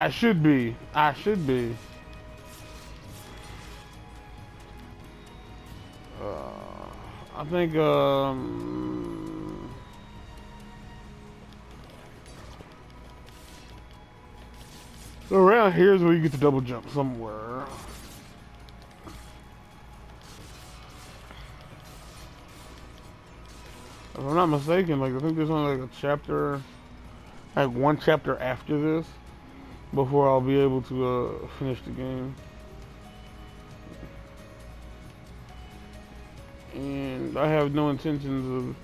I should be. I should be. I think, around here is where you get to double jump somewhere. If I'm not mistaken, like, I think there's only, like, a chapter, like, one chapter after this before I'll be able to, finish the game. And I have no intentions of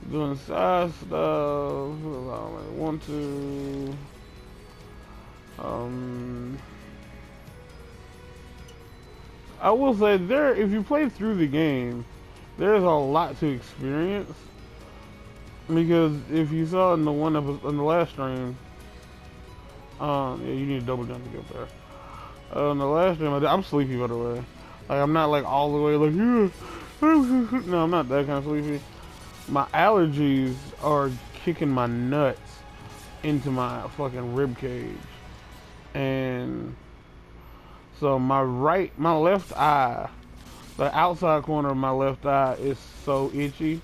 doing side stuff. I want to. I will say if you play through the game, there's a lot to experience. Because if you saw in the in the last stream, yeah, you need a double jump to get there. In the last stream, I'm sleepy by the way. Like I'm not like all the way like yeah. No, I'm not that kind of sleepy. My allergies are kicking my nuts into my fucking rib cage, and so my left eye, the outside corner of my left eye is so itchy.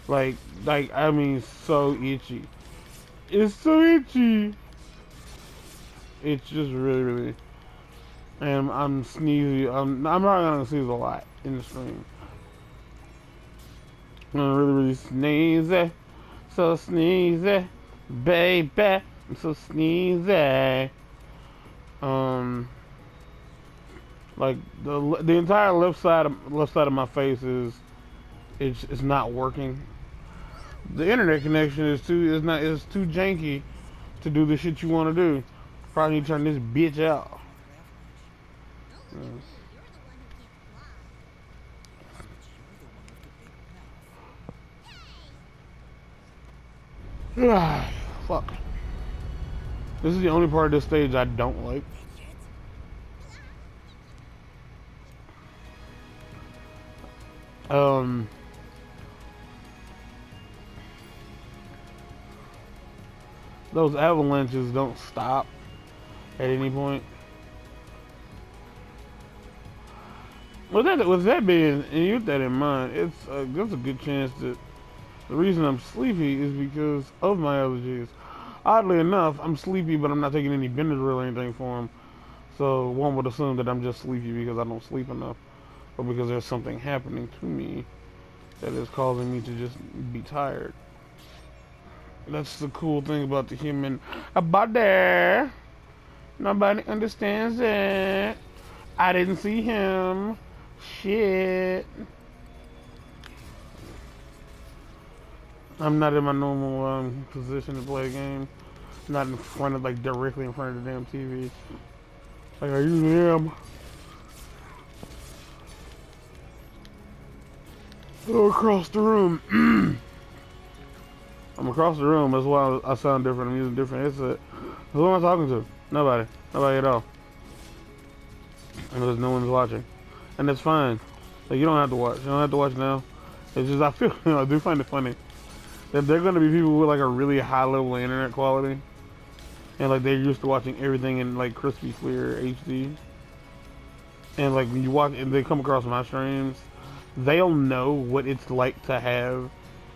Like I mean, so itchy. It's so itchy. It's just really, really. And I'm sneezy. I'm not gonna sneeze a lot in the stream. I'm gonna really, really sneezy. So sneezy, baby. I'm so sneezy. Like the entire left side of my face it's not working. The internet connection is too janky to do the shit you want to do. Probably need to turn this bitch out. Fuck. This is the only part of this stage I don't like. Those avalanches don't stop at any point. With that being, and you with that in mind, there's a good chance that the reason I'm sleepy is because of my allergies. Oddly enough, I'm sleepy, but I'm not taking any Benadryl or anything for them. So one would assume that I'm just sleepy because I don't sleep enough, or because there's something happening to me that is causing me to just be tired. That's the cool thing about the human body. Nobody understands it. I didn't see him. Shit. I'm not in my normal position to play a game. Not in front of, like, directly in front of the damn TV. Like I usually am. Oh, across the room. I'm across the room. That's why I sound different. I'm using different headset. Who am I talking to? Nobody. Nobody at all. Because no one's watching. And that's fine. Like, you don't have to watch. You don't have to watch now. It's just, I feel, I do find it funny that they're going to be people with, like, a really high level of internet quality. And, like, they're used to watching everything in, like, crispy clear HD. And, like, when you watch and they come across my streams, they'll know what it's like to have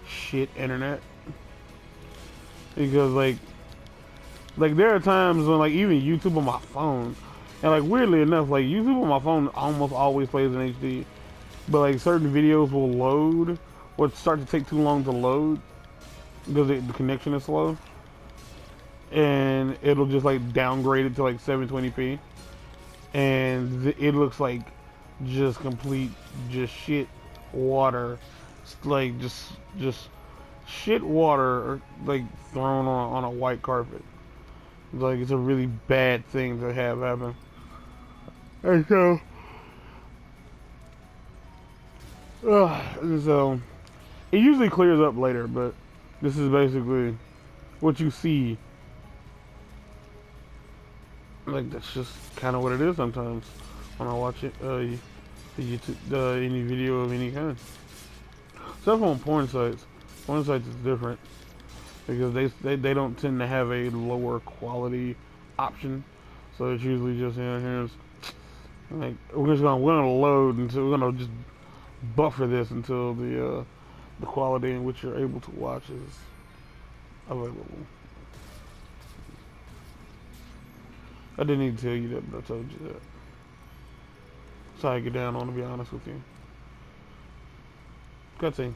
shit internet. Because, like there are times when, like, even YouTube on my phone, and, like, weirdly enough, like, YouTube on my phone almost always plays in HD. But, like, certain videos will load, or start to take too long to load, because the connection is slow. And it'll just, like, downgrade it to, like, 720p. And it looks like just complete, just shit water. Like, just shit water, like, thrown on a white carpet. Like, it's a really bad thing to have happen. And so, it usually clears up later, but this is basically what you see. Like, that's just kind of what it is sometimes when I watch it, YouTube, any video of any kind. Except on porn sites. Porn sites is different because they don't tend to have a lower quality option. So it's usually just here's like we're gonna load until we're gonna just buffer this until the quality in which you're able to watch is available. I didn't need to tell you that, but I told you that. So I get down on, to be honest with you. Cutscene.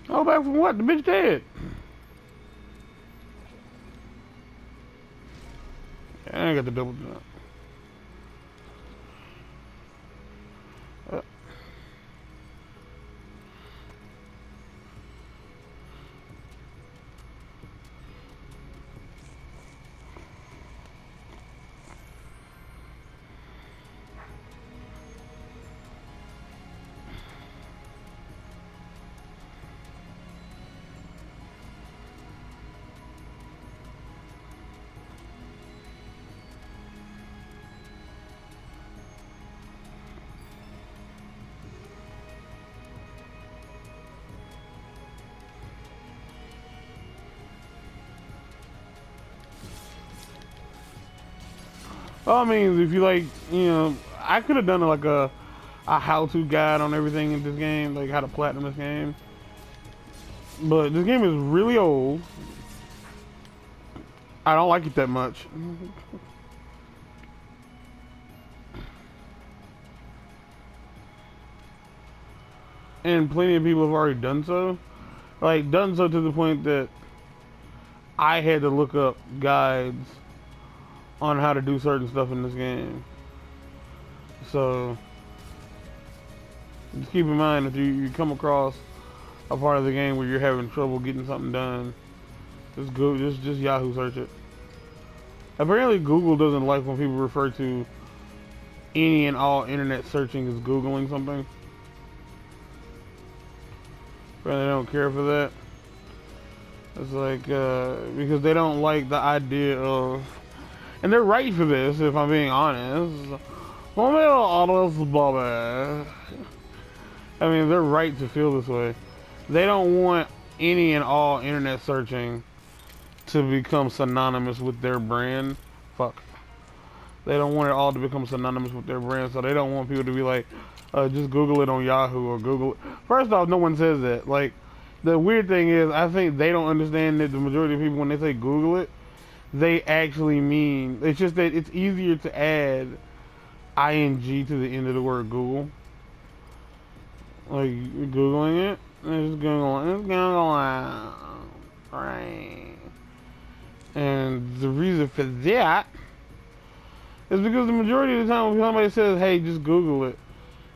Oh, back from what? The bitch dead. I ain't got the double jump. Well, I mean, if you like, I could have done like a how-to guide on everything in this game, like how to platinum this game. But this game is really old. I don't like it that much. And plenty of people have already done so. Like, done so to the point that I had to look up guides on how to do certain stuff in this game. So just keep in mind if you come across a part of the game where you're having trouble getting something done, just go just Yahoo search it. Apparently Google doesn't like when people refer to any and all internet searching as Googling something. Apparently they don't care for that. It's like because they don't like the idea of, and they're right for this, if I'm being honest. Bobby. I mean, they're right to feel this way. They don't want any and all internet searching to become synonymous with their brand. Fuck. They don't want it all to become synonymous with their brand, so they don't want people to be like, just Google it on Yahoo or Google it. First off, no one says that. Like, the weird thing is, I think they don't understand that the majority of people, when they say Google it, they actually mean, it's just that it's easier to add ing to the end of the word Google. Like, you're Googling it, it's Googling, right. And the reason for that is because the majority of the time when somebody says, hey, just Google it,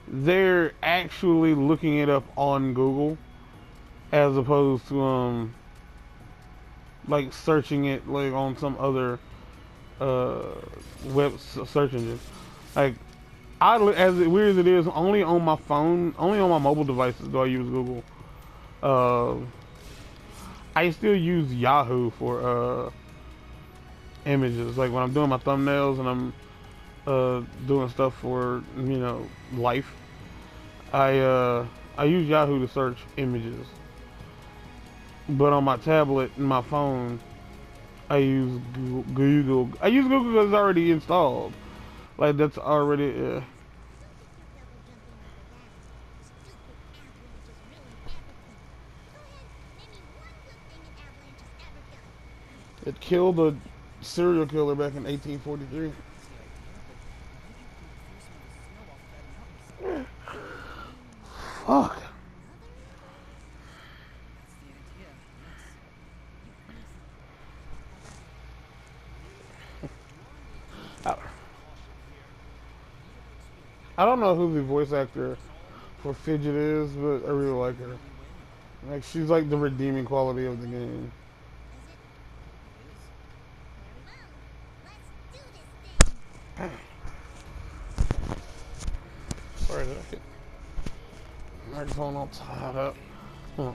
they're actually looking it up on Google as opposed to like searching it like on some other web search engine. Like, as weird as it is, only on my phone, only on my mobile devices do I use Google. I still use Yahoo for images. Like when I'm doing my thumbnails and I'm doing stuff for life, I use Yahoo to search images. But on my tablet and my phone, I use Google. I use Google because it's already installed. Like that's already. It killed a serial killer back in 1843. Fuck. I don't know who the voice actor for Fidget is, but I really like her. Like, she's like the redeeming quality of the game. Sorry, did I hit the microphone all tied up? Huh.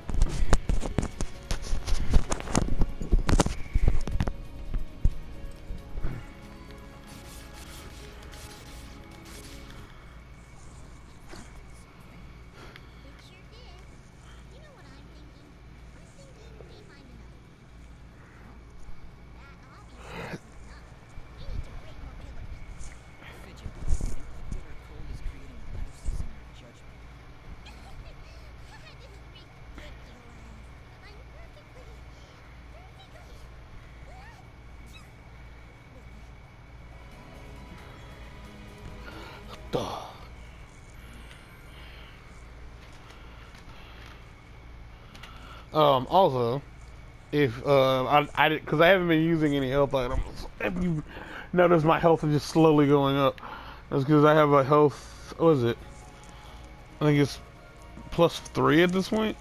Also, if I because I haven't been using any health items, if you notice my health is just slowly going up, that's because I have a health. What is it? I think it's +3 at this point.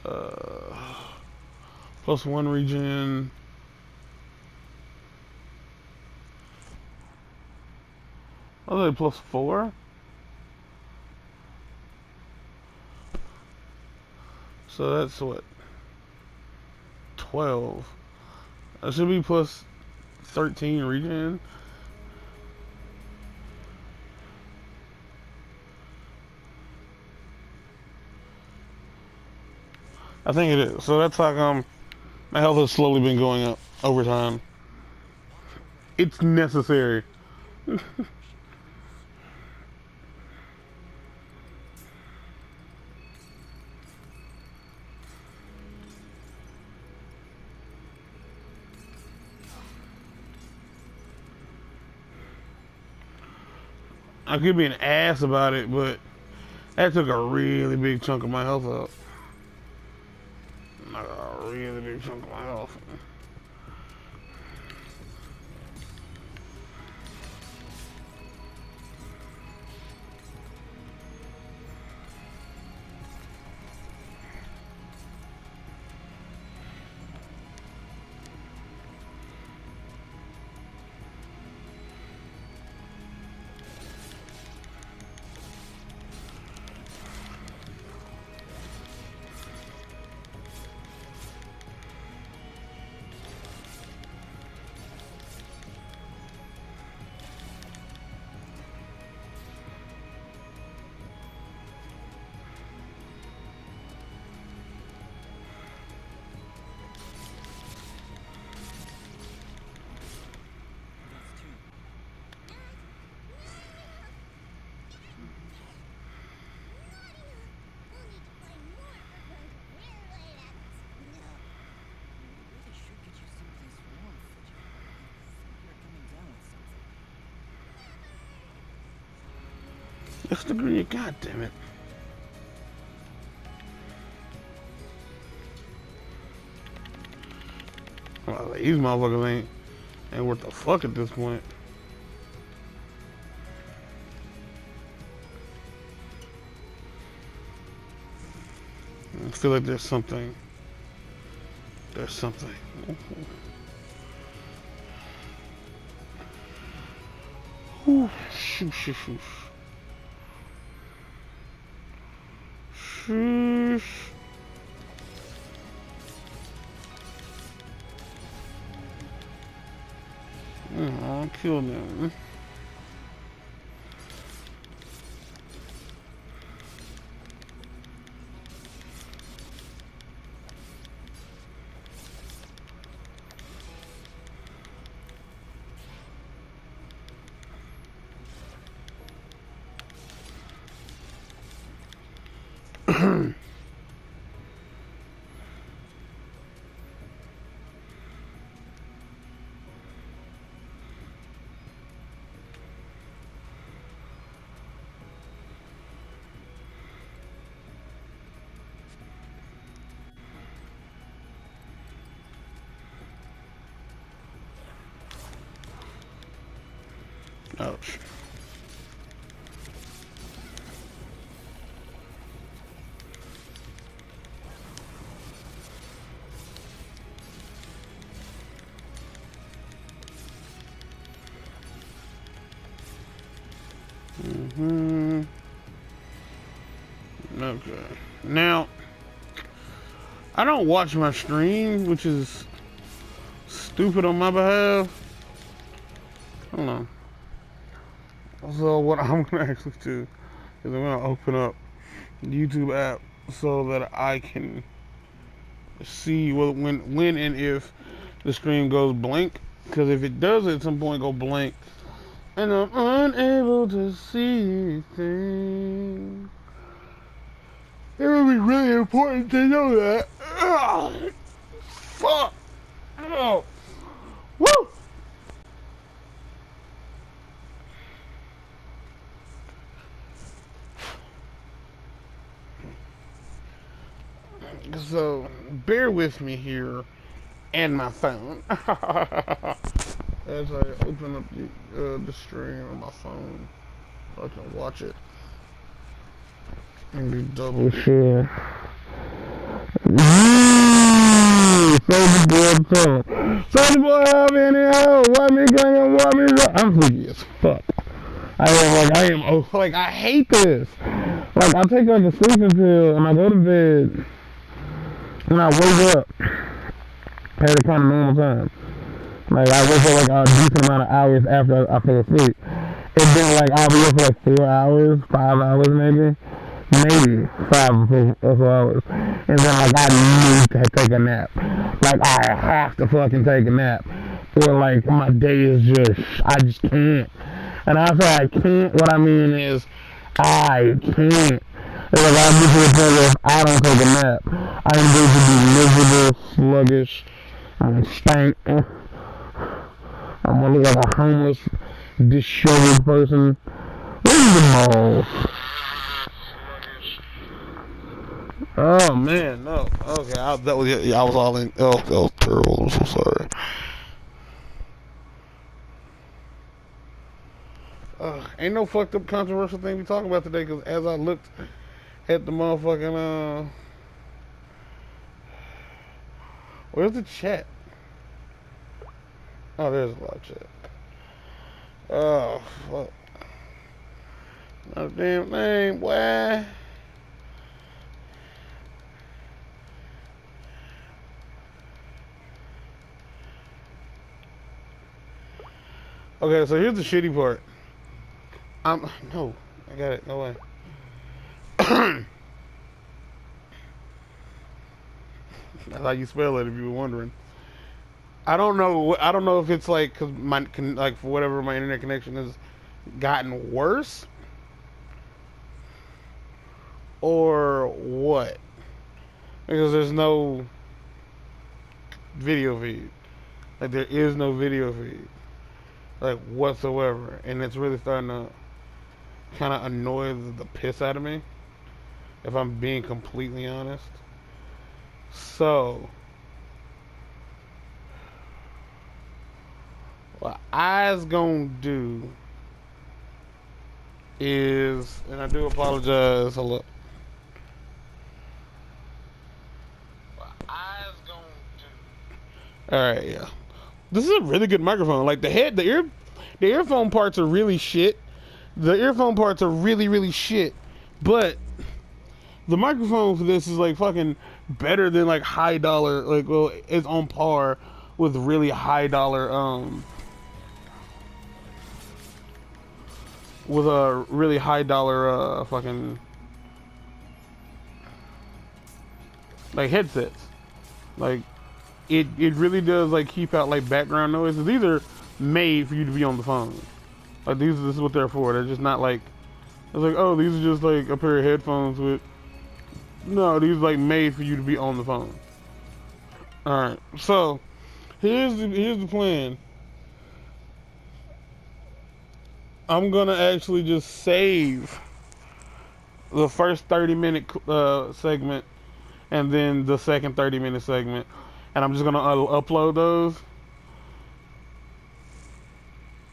Uh, +1 regen. I was like +4. So that's what 12. That should be +13 regen. I think it is. So that's like my health has slowly been going up over time. It's necessary. I could be an ass about it, but that took a really big chunk of my health out. Like a really big chunk of my health. Let's agree. God damn it. Well, these motherfuckers ain't worth the fuck at this point. I feel like there's something. There's something. Ooh, shoo, shoo, shoo. Sheesh. I'll kill them. Ouch. Okay. Now, I don't watch my stream, which is stupid on my behalf. Hold on. So what I'm gonna actually do is I'm gonna open up the YouTube app so that I can see when and if the stream goes blank. Because if it does at some point go blank and I'm unable to see anything, it would be really important to know that. Ugh, fuck. Oh. Woo! So bear with me here and my phone as I open up the stream on my phone. I can watch it and be double sure. Soldier boy, Soldier boy, I'm in here. What me going? What me? I'm sleepy as fuck. I hate this. Like, I take like a sleeping pill and I go to bed. When I wake up, at a kind of normal time. Like, I wake up like a decent amount of hours after I fell asleep. And then, like, I'll be up for like 4 hours, 5 hours maybe. Maybe 5 or 4 hours. And then, like, I need to take a nap. Like, I have to fucking take a nap. Or, like, my day is just, I just can't. And I say I can't, what I mean is, I can't. Like, I get to the point where if I don't take a nap, I'm going to be miserable, sluggish, I'm stank. I'm gonna look like a homeless, disheveled person. Where's the mall? Oh man, no. Okay, I was all in. Oh, that was terrible. I'm so sorry. Ain't no fucked up controversial thing we talking about today, because as I looked at the motherfucking where's the chat? Oh, there's a lot of chat. Oh fuck. Not a damn thing, boy. Okay, so here's the shitty part. No, I got it. No way. That's how you spell it, if you were wondering. I don't know. I don't know if it's like because like for whatever my internet connection has gotten worse or what. Because there's no video feed. Like there is no video feed, like whatsoever, and it's really starting to kind of annoy the piss out of me, if I'm being completely honest. So, what I's gonna do is, and I do apologize, hello. What I's gonna do. Alright, yeah. This is a really good microphone. Like the earphone parts are really shit. The earphone parts are really, really shit. But the microphone for this is like fucking better than like high dollar, like, well, it's on par with really high dollar with a really high dollar fucking like headsets. Like it really does like keep out like background noise. These are made for you to be on the phone. Like this is what they're for. They're just not like, it's like, oh, these are just like a pair of headphones with, no, these are like made for you to be on the phone. Alright, so here's the plan. I'm gonna actually just save the first 30-minute segment and then the second 30-minute segment, and I'm just gonna upload those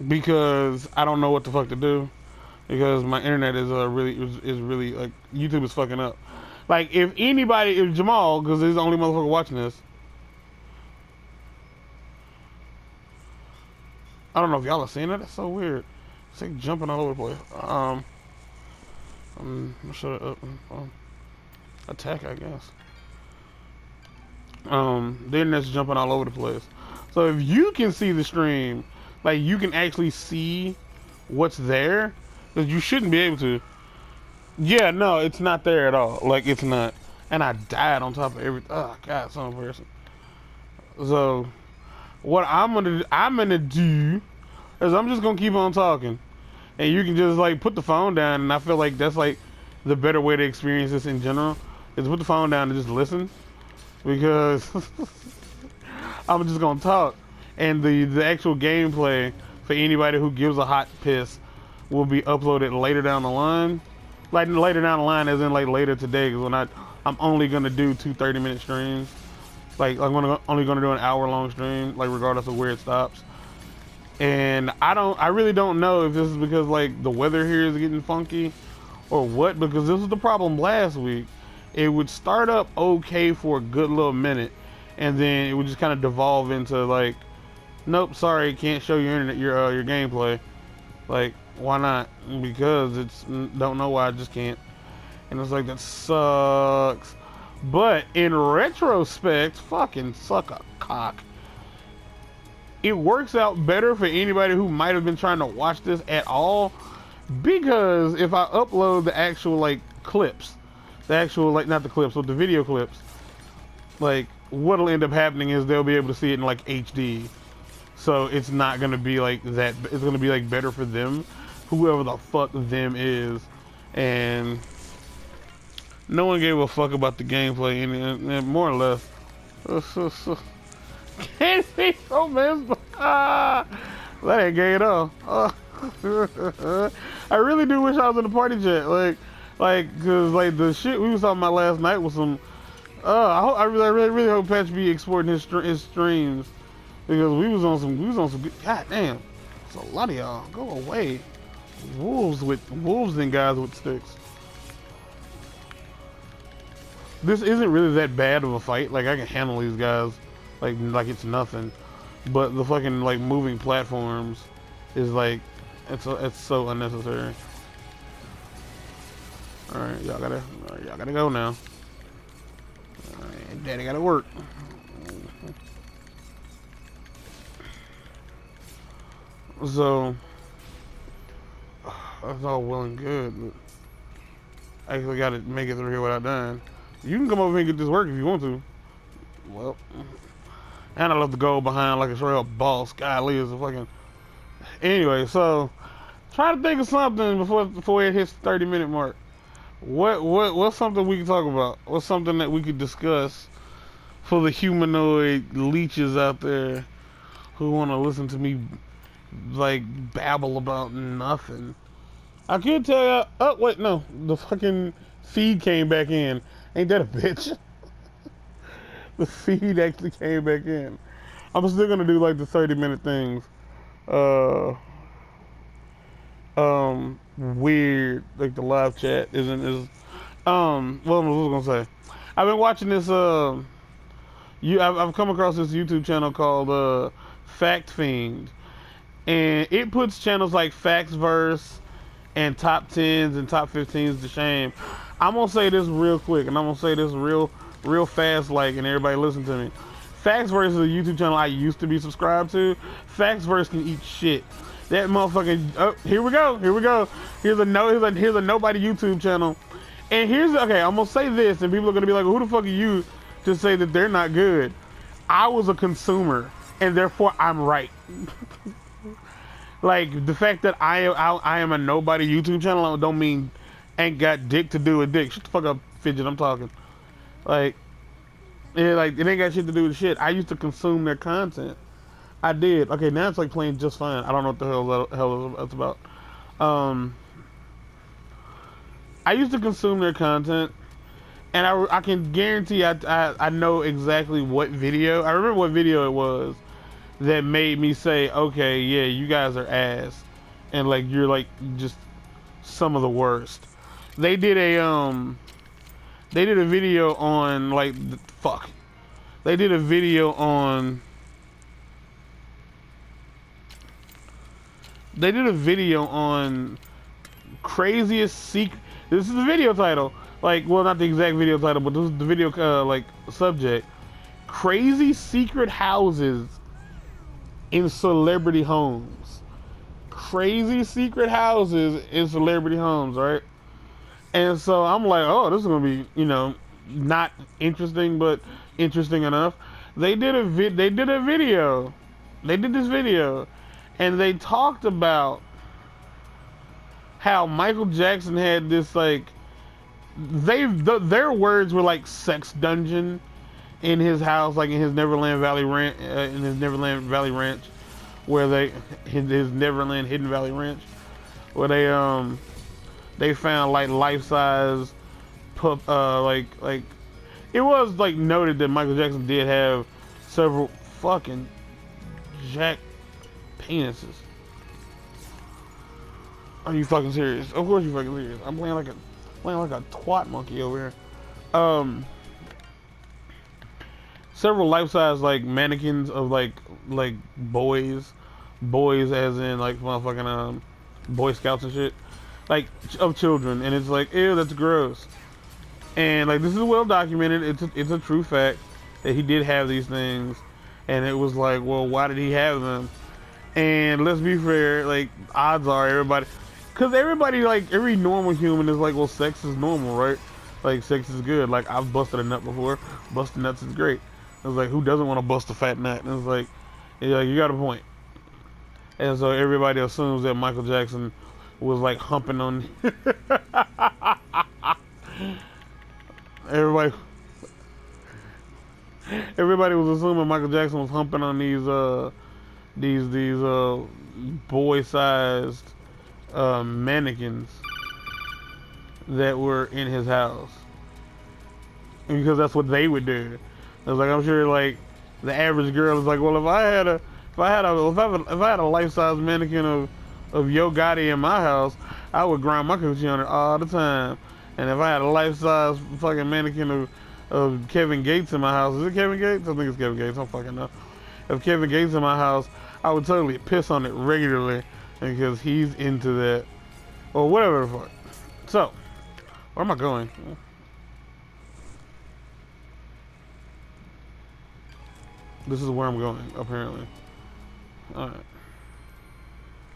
because I don't know what the fuck to do, because my internet is really like, YouTube is fucking up. Like if Jamal, because he's the only motherfucker watching this, I don't know if y'all are seeing it. That's so weird. It's like jumping all over the place. I'm gonna shut it up. Attack, I guess. The internet's jumping all over the place. So if you can see the stream, like you can actually see what's there, because you shouldn't be able to. Yeah, no, it's not there at all. Like it's not. And I died on top of everything. Oh God, some person. So what I'm gonna do is I'm just gonna keep on talking, and you can just like put the phone down. And I feel like that's like the better way to experience this in general, is put the phone down and just listen, because I'm just gonna talk, and the actual gameplay for anybody who gives a hot piss will be uploaded later down the line. Like later down the line, as in like later today, because when I I'm only gonna do 2 30-minute streams. Like I'm only gonna do an hour-long stream, like regardless of where it stops. And I really don't know if this is because like the weather here is getting funky or what, because this was the problem last week. It would start up okay for a good little minute, and then it would just kind of devolve into like, nope, sorry, can't show your internet, your gameplay. Like, why not? Because it's, don't know why, I just can't. And it's like, that sucks. But in retrospect, fucking suck a cock. It works out better for anybody who might have been trying to watch this at all, because if I upload the actual like clips, the actual like, not the clips, but the video clips, like what'll end up happening is they'll be able to see it in like HD. So it's not gonna be like that. It's gonna be like better for them, whoever the fuck them is, and no one gave a fuck about the gameplay, and more or less. Can't be so miserable. That ain't gay at all. I really do wish I was in the party chat, cause like the shit we was talking about last night was some. I really hope Patch be exporting his streams, because we was on some good. God damn, it's a lot of y'all. Go away, wolves and guys with sticks. This isn't really that bad of a fight. Like I can handle these guys, like it's nothing. But the fucking like moving platforms is like, it's so unnecessary. All right, y'all gotta go now. All right, Daddy gotta work. So that's all well and good. I actually gotta make it through here without dying. You can come over here and get this work if you want to. Well, and I love to go behind like a real boss. Golly, is a fucking. Anyway, so try to think of something before it hits the 30-minute mark. What's something we can talk about? What's something that we could discuss for the humanoid leeches out there who want to listen to me like babble about nothing? I could tell you. Oh wait, no, the fucking feed came back in. Ain't that a bitch? The feed actually came back in. I'm still gonna do like the 30-minute things. Weird. Like the live chat isn't as. What was I gonna say? I've been watching this. I've come across this YouTube channel called Fact Fiend, and it puts channels like Factsverse and Top 10s and Top 15s to shame. I'm gonna say this real quick, and I'm gonna say this real fast, like, and everybody listen to me. Factsverse is a YouTube channel I used to be subscribed to. Factsverse can eat shit. That motherfucking, oh, here we go. Here's a nobody YouTube channel. And okay, I'm gonna say this, and people are gonna be like, who the fuck are you to say that they're not good? I was a consumer, and therefore I'm right. Like, the fact that I am a nobody YouTube channel don't mean ain't got dick to do with dick. Shut the fuck up, Fidget, I'm talking. Like, yeah, like, it ain't got shit to do with shit. I used to consume their content. I did. Okay, now it's like playing just fine. I don't know what the hell that's about. I used to consume their content, and I can guarantee I know exactly what video. I remember what video it was that made me say, okay, yeah, you guys are ass, and like you're like just some of the worst. They did a video on like They did a video on. They did a video on craziest secret. This is the video title. Like, well, not the exact video title, but this is the video like subject. Crazy secret houses in celebrity homes. Crazy secret houses in celebrity homes, right? And so I'm like, oh, this is gonna be, not interesting, but interesting enough. They did this video, and they talked about how Michael Jackson had this like, their words were like sex dungeon in his house, like in his Neverland Valley Ranch, where his Neverland Hidden Valley Ranch, where they found like life-size like it was like noted that Michael Jackson did have several fucking jack penises. Are you fucking serious? Of course you fucking serious. I'm playing like a twat monkey over here. Several life-size like mannequins of like boys as in like motherfucking Boy Scouts and shit, like of children, and it's like, ew, that's gross. And like this is well documented. It's a true fact that he did have these things, and it was like, well, why did he have them? And let's be fair, like odds are everybody like every normal human is like, well, sex is normal, right? Like sex is good. Like I've busted a nut before. Busting nuts is great. It was like, who doesn't want to bust a fat nut? And it's like, yeah, you got a point. And so everybody assumes that Michael Jackson was like humping on everybody. Everybody was assuming Michael Jackson was humping on these boy-sized mannequins that were in his house, and because that's what they would do. I was like, I'm sure like the average girl is like, well, if I had a life-size mannequin of Yo Gotti in my house, I would grind my coochie on it all the time. And if I had a life-size fucking mannequin of Kevin Gates in my house, is it Kevin Gates? I think it's Kevin Gates. I don't fucking know. If Kevin Gates in my house, I would totally piss on it regularly because he's into that or whatever the fuck. So, where am I going? This is where I'm going, apparently. Alright.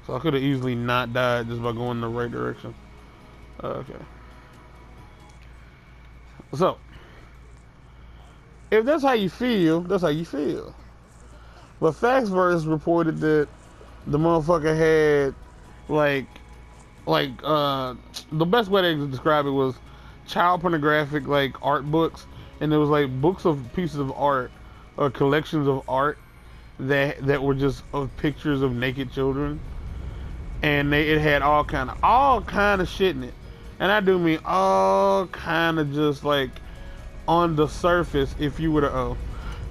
So I could have easily not died just by going in the right direction. Okay. So, if that's how you feel, that's how you feel. But Faxverse reported that the motherfucker had, the best way to describe it was child pornographic, like, art books. And it was, like, books of pieces of art, or collections of art that were just of pictures of naked children. And it had all kind of shit in it. And I do mean all kind of just, like, on the surface, if you were to,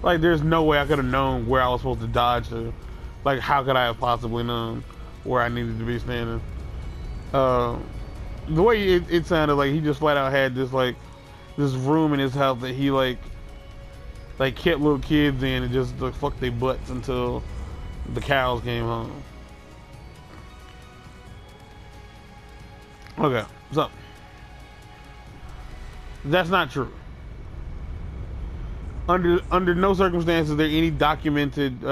like, there's no way I could have known where I was supposed to dodge to. Like, how could I have possibly known where I needed to be standing? The way it sounded like he just flat out had this, like, this room in his house that he, like kept little kids in and just, like, fucked their butts until the cows came home. Okay, so that's not true. Under no circumstances are there any documented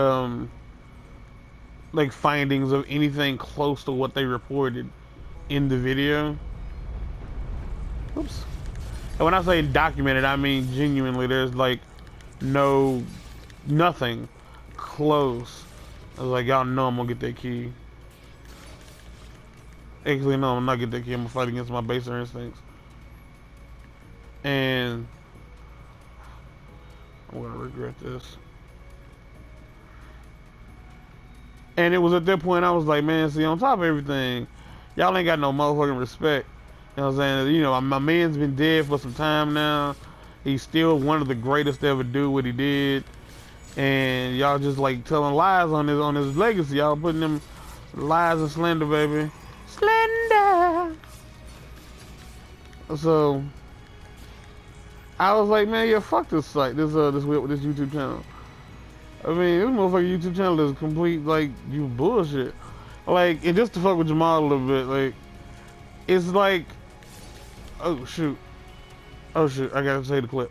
like findings of anything close to what they reported in the video. Oops. And when I say documented, I mean genuinely. There's like nothing close. I was like, y'all know I'm gonna get that key. Actually, no, I'm not gonna get that key. I'm gonna fight against my baser instincts. And I'm gonna regret this. And it was at that point I was like, man, see, on top of everything, y'all ain't got no motherfucking respect. You know what I'm saying? You know, my man's been dead for some time now. He's still one of the greatest to ever do what he did. And y'all just like telling lies on his legacy. Y'all putting them lies and slander, baby. Slender. So I was like, man, yeah, fuck this site, this YouTube channel. I mean, this motherfucking YouTube channel is complete, like, you bullshit. Like, and just to fuck with Jamal a little bit, like, it's like, oh shoot, I gotta say the clip.